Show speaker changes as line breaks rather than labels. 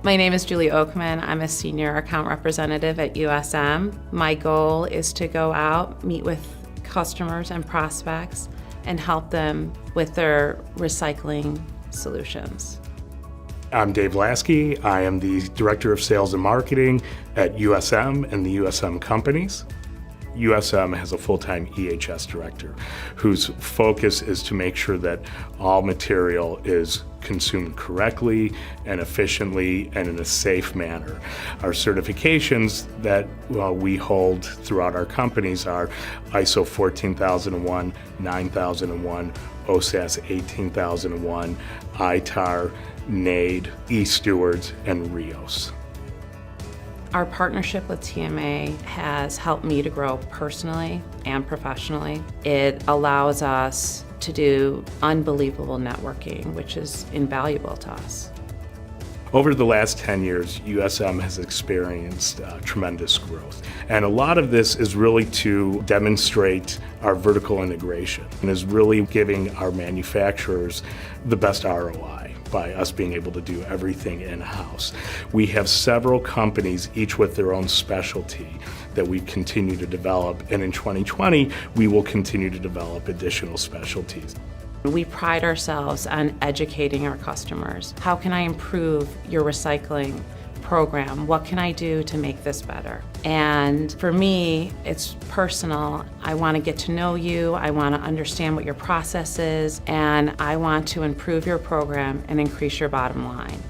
My name is Julie Oakman. I'm a senior account representative at USM. My goal is to go out, meet with customers and prospects, and help them with their recycling solutions.
I'm Dave Lasky. I am the Director of Sales and Marketing at USM and the USM companies. USM has a full-time EHS director whose focus is to make sure that all material is consumed correctly and efficiently and in a safe manner. Our certifications that we hold throughout our companies are ISO 14001, 9001, OSAS 18001, ITAR, NAID, eStewards, and RIOS.
Our partnership with TMA has helped me to grow personally and professionally. It allows us to do unbelievable networking, which is invaluable to us.
Over the last 10 years, USM has experienced tremendous growth. And a lot of this is really to demonstrate our vertical integration and is really giving our manufacturers the best ROI by us being able to do everything in-house. We have several companies, each with their own specialty, that we continue to develop. And in 2020, we will continue to develop additional specialties.
We pride ourselves on educating our customers. How can I improve your recycling program? What can I do to make this better? And for me, it's personal. I want to get to know you, I want to understand what your process is, and I want to improve your program and increase your bottom line.